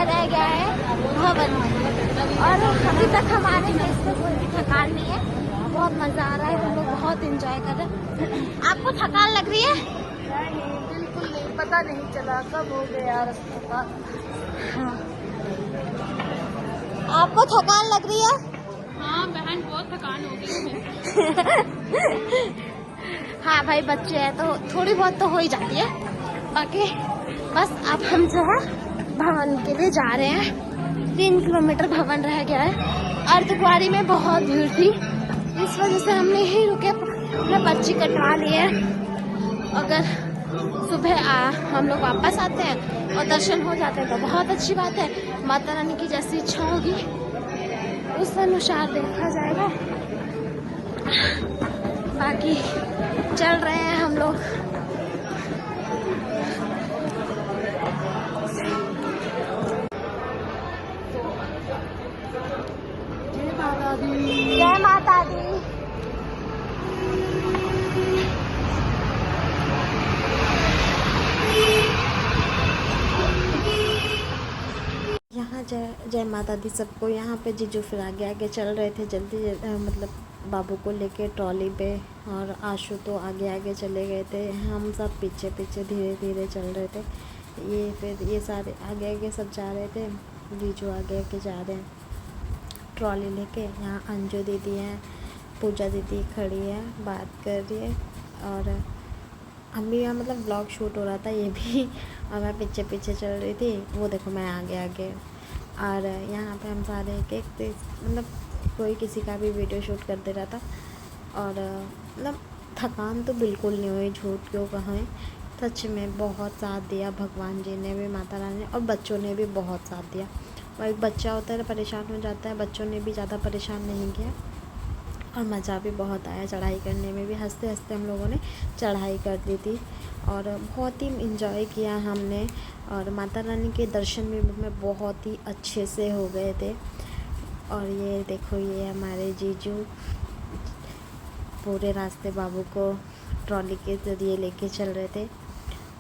रह गया है भवन, और अभी तक हमारे फेस पे कोई भी थकान नहीं है। बहुत मजा आ रहा है, हम लोग बहुत एंजॉय कर रहे हैं। आपको थकान लग रही है? नहीं, बिल्कुल नहीं, पता नहीं चला कब हो गया रास्ते का। हाँ। आपको थकान लग रही है? हाँ बहन, बहुत थकान हो गई है। हाँ भाई, बच्चे हैं तो थोड़ी बहुत तो हो ही जाती है। बाकी बस अब हम जो है भवन के लिए जा रहे हैं। 3 किलोमीटर भवन रह गया है। अर्धकुंवारी में बहुत भीड़ थी, इस वजह से हमने यहीं रुके अपना पर्ची कटवा ली है। अगर सुबह हम लोग वापस आते हैं और दर्शन हो जाते हैं तो बहुत अच्छी बात है। माता रानी की जैसी इच्छा होगी उस अनुसार देखा जाएगा। बाकी चल रहे हैं हम लोग। जय माता दी। जय माता दी। यहाँ जय माता दी सबको। यहाँ पे जीजू फिर आगे आगे चल रहे थे जल्दी, मतलब बाबू को लेके ट्रॉली पे, और आशु तो आगे आगे चले गए थे। हम सब पीछे पीछे धीरे धीरे चल रहे थे। ये फिर ये सारे आगे आगे सब जा रहे थे, जीजू आगे आगे जा रहे हैं ट्रॉली लेके। यहाँ अंजू दीदी हैं, पूजा दीदी खड़ी है बात कर रही है, और हम भी यहाँ मतलब ब्लॉग शूट हो रहा था ये भी, और मैं पीछे पीछे चल रही थी। वो देखो मैं आगे आगे। और यहाँ पे हम सारे एक मतलब कोई किसी का भी वीडियो शूट कर दे रहा था। और मतलब थकान तो बिल्कुल नहीं हुई, झूठ क्यों कहें, सच में बहुत साथ दिया भगवान जी ने भी, माता रानी ने, और बच्चों ने भी बहुत साथ दिया। और एक बच्चा होता है परेशान हो जाता है, बच्चों ने भी ज़्यादा परेशान नहीं किया, और मज़ा भी बहुत आया चढ़ाई करने में भी। हंसते हंसते हम लोगों ने चढ़ाई कर दी थी, और बहुत ही इंजॉय किया हमने। और माता रानी के दर्शन भी में बहुत ही अच्छे से हो गए थे। और ये देखो, ये हमारे जीजू पूरे रास्ते बाबू को ट्रॉली के ज़रिए लेके चल रहे थे,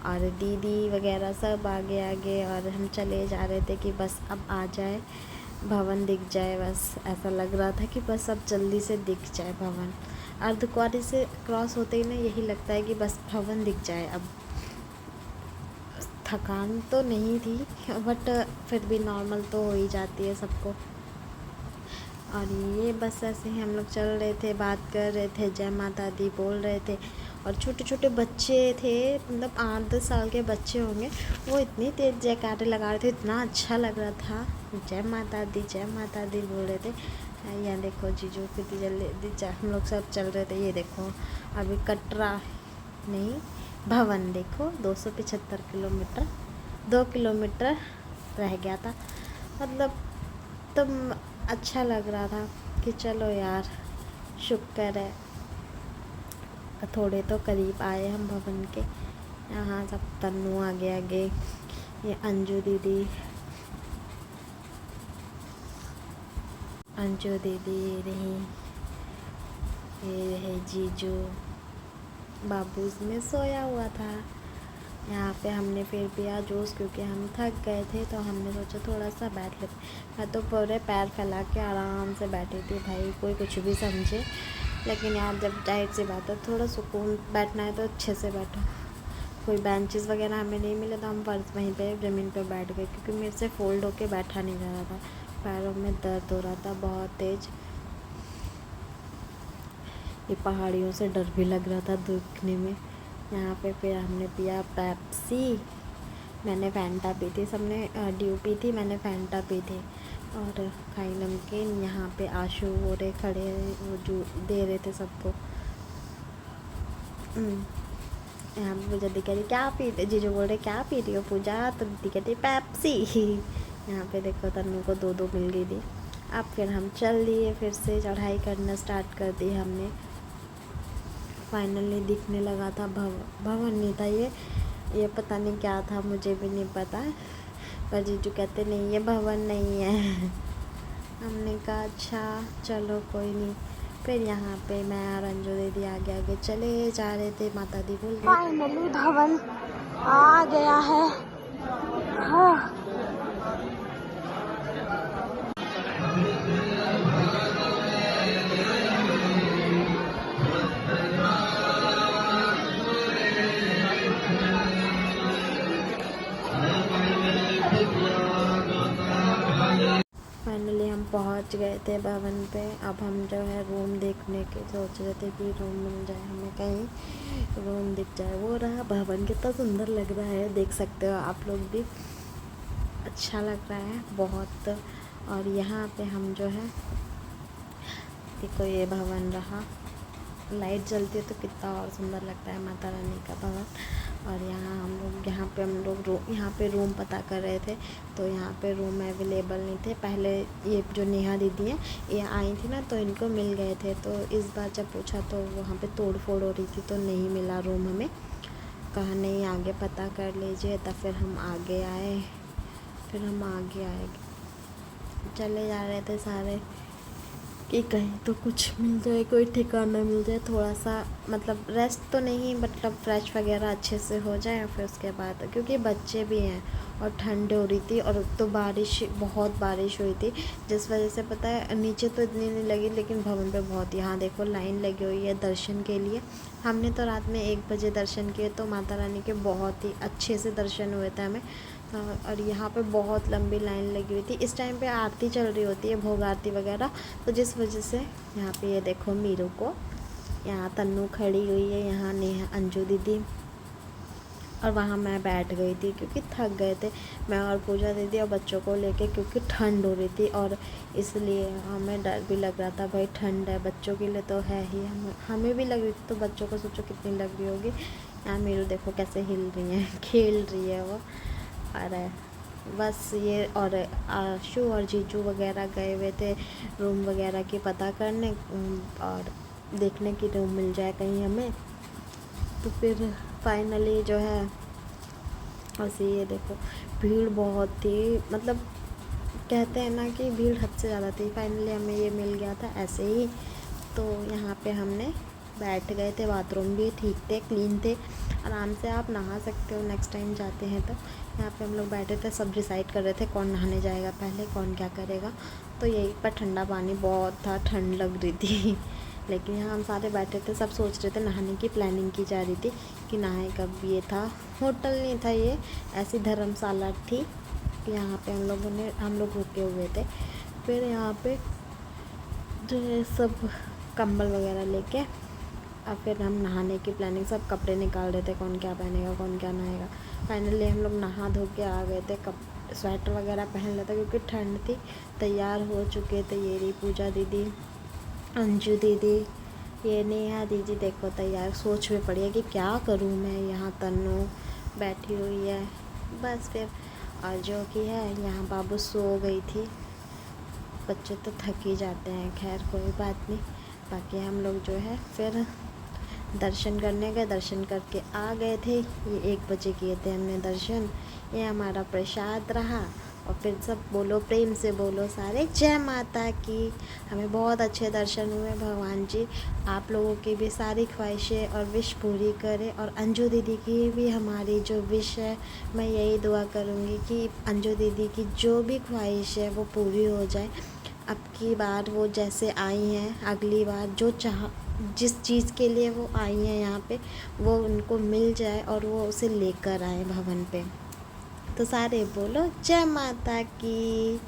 और दीदी वगैरह सब आगे आगे, और हम चले जा रहे थे कि बस अब आ जाए भवन, दिख जाए। बस ऐसा लग रहा था कि बस अब जल्दी से दिख जाए भवन। अर्धकुंवारी से क्रॉस होते ही ना यही लगता है कि बस भवन दिख जाए। अब थकान तो नहीं थी, बट फिर भी नॉर्मल तो हो ही जाती है सबको। और ये बस ऐसे ही हम लोग चल रहे थे, बात कर रहे थे, जय माता दी बोल रहे थे। और छोटे छोटे बच्चे थे, मतलब 8-10 साल के बच्चे होंगे, वो इतनी तेज़ जयकारे लगा रहे थे, इतना अच्छा लग रहा था। जय माता दी बोल रहे थे। यहाँ देखो जीजू कितनी जल्दी हम लोग सब चल रहे थे। ये देखो अभी कटरा नहीं, भवन देखो 275 किलोमीटर, 2 किलोमीटर रह गया था। मतलब तब अच्छा लग रहा था कि चलो यार, शुक्र है थोड़े तो करीब आए हम भवन के। यहाँ सब तन्नू आगे आगे, ये अंजू दीदी रही, ये रहे जीजू, बाबू इसमें सोया हुआ था। यहाँ पे हमने फिर पिया जूस, क्योंकि हम थक गए थे तो हमने सोचा थोड़ा सा बैठ लेते। मैं तो पूरे पैर फैला के आराम से बैठी थी भाई, कोई कुछ भी समझे। लेकिन यार जब जाहिर सी बात है थोड़ा सुकून बैठना है तो अच्छे से बैठो। कोई बेंचेस वगैरह हमें नहीं मिले तो हम फर्श वहीं पे ज़मीन पे बैठ गए, क्योंकि मेरे से फोल्ड होके बैठा नहीं जा रहा था, पैरों में दर्द हो रहा था बहुत तेज़। ये पहाड़ियों से डर भी लग रहा था देखने में। यहाँ पे फिर हमने पिया पेप्सी, मैंने फैंटा पी थी, सबने ड्यू पी थी, मैंने फैंटा पी थी, और खाई नमकीन। यहाँ पे आशु हो रहे खड़े, वो जो दे रहे थे सबको। यहाँ पे पूजा दी कह रही क्या पी रही, जीजू बोल रहे क्या पी रही हो पूजा, तो दीदी कहती पेप्सी। यहाँ पे देखो तन्नू को 2-2 मिल गई थी। अब फिर हम चल दिए, फिर से चढ़ाई करना स्टार्ट कर दी हमने। फाइनली दिखने लगा था भवन नहीं था ये पता नहीं क्या था, मुझे भी नहीं पता, पर जीजू कहते नहीं ये भवन नहीं है। हमने कहा अच्छा चलो कोई नहीं। फिर यहाँ पे मैं और अंजू दीदी आगे आगे चले जा रहे थे, माता दी बोल गई फाइनली भवन आ गया है। हाँ पहुंच गए थे भवन पे। अब हम जो है रूम देखने के सोच रहे थे कि रूम मिल जाए हमें, कहीं रूम दिख जाए। वो रहा भवन, कितना सुंदर लग रहा है, देख सकते हो आप लोग भी, अच्छा लग रहा है बहुत। और यहाँ पे हम जो है, देखो ये भवन रहा, लाइट जलती है तो कितना और सुंदर लगता है माता रानी का भवन। और यहाँ पे रूम पता कर रहे थे, तो यहाँ पे रूम अवेलेबल नहीं थे। पहले ये जो नेहा दीदी हैं, ये आई थी ना, तो इनको मिल गए थे। तो इस बार जब पूछा तो वहाँ पे तोड़ फोड़ हो रही थी, तो नहीं मिला रूम हमें। कहा नहीं, आगे पता कर लीजिए। तब फिर हम आगे आए, चले जा रहे थे सारे कि कहीं तो कुछ मिल जाए, कोई ठिकाना मिल जाए, थोड़ा सा मतलब रेस्ट तो नहीं, मतलब फ्रेश वगैरह अच्छे से हो जाए। फिर उसके बाद, क्योंकि बच्चे भी हैं और ठंड हो रही थी, और तो बहुत बारिश हुई थी, जिस वजह से पता है नीचे तो इतनी नहीं लगी, लेकिन भवन पे बहुत। यहाँ देखो लाइन लगी हुई है दर्शन के लिए। हमने तो रात में 1 बजे दर्शन किए, तो माता रानी के बहुत ही अच्छे से दर्शन हुए थे हमें। और यहाँ पे बहुत लंबी लाइन लगी हुई थी। इस टाइम पे आरती चल रही होती है, भोग आरती वगैरह, तो जिस वजह से यहाँ पे ये देखो मीरू को, यहाँ तन्नू खड़ी हुई है, यहाँ नेहा, अंजू दीदी, और वहाँ मैं बैठ गई थी क्योंकि थक गए थे, मैं और पूजा दीदी और बच्चों को लेके, क्योंकि ठंड हो रही थी और इसलिए हमें डर भी लग रहा था। भाई ठंड है, बच्चों के लिए तो है ही, हमें भी लग रही थी, तो बच्चों को सोचो कितनी लग रही होगी। यहाँ मीरू देखो कैसे हिल रही है, खेल रही है वो। और बस ये, और आशु और जीजू वगैरह गए हुए थे रूम वगैरह की पता करने, और देखने की रूम मिल जाए कहीं हमें। तो फिर फाइनली जो है, ऐसे ये देखो भीड़ बहुत थी, मतलब कहते हैं ना कि भीड़ हद से ज़्यादा थी। फाइनली हमें ये मिल गया था ऐसे ही। तो यहाँ पे हमने बैठ गए थे, बाथरूम भी ठीक थे, क्लीन थे, आराम से आप नहा सकते हो नेक्स्ट टाइम जाते हैं तो। यहाँ पे हम लोग बैठे थे, सब डिसाइड कर रहे थे कौन नहाने जाएगा पहले, कौन क्या करेगा। तो यही पर ठंडा पानी बहुत था, ठंड लग रही थी लेकिन यहाँ हम सारे बैठे थे, सब सोच रहे थे, नहाने की प्लानिंग की जा रही थी कि नहाए कब। ये था, होटल नहीं था ये, ऐसी धर्मशाला थी। यहाँ पे हम लोग रुके हुए थे। फिर यहाँ पे जो है सब कंबल वगैरह लेके, अब फिर हम नहाने की प्लानिंग, सब कपड़े निकाल रहे थे, कौन क्या पहनेगा, कौन क्या नहाएगा। फाइनली हम लोग नहा धो के आ गए थे, स्वेटर वगैरह पहन लेते क्योंकि ठंड थी। तैयार हो चुके थे, ये रही पूजा दीदी, अंजू दीदी, ये नेहा दीदी, देखो तैयार। सोच में पड़ी है कि क्या करूँ मैं, यहाँ तन्नू बैठी हुई है, बस फिर। और जो कि है यहाँ बाबू सो गई थी, बच्चे तो थक ही जाते हैं, खैर कोई बात नहीं। बाकी हम लोग जो है फिर दर्शन करने गए, दर्शन करके आ गए थे। ये 1 बजे किए थे हमने दर्शन, ये हमारा प्रसाद रहा। और फिर सब बोलो, प्रेम से बोलो सारे, जय माता की। हमें बहुत अच्छे दर्शन हुए, भगवान जी आप लोगों की भी सारी ख्वाहिशें और विश पूरी करें। और अंजू दीदी की भी हमारी जो विश है, मैं यही दुआ करूँगी कि अंजू दीदी की जो भी ख्वाहिश है वो पूरी हो जाए। अब की बार वो जैसे आई हैं, अगली बार जो जिस चीज़ के लिए वो आई हैं यहाँ पे, वो उनको मिल जाए और वो उसे लेकर आए भवन पे। तो सारे बोलो जय माता की।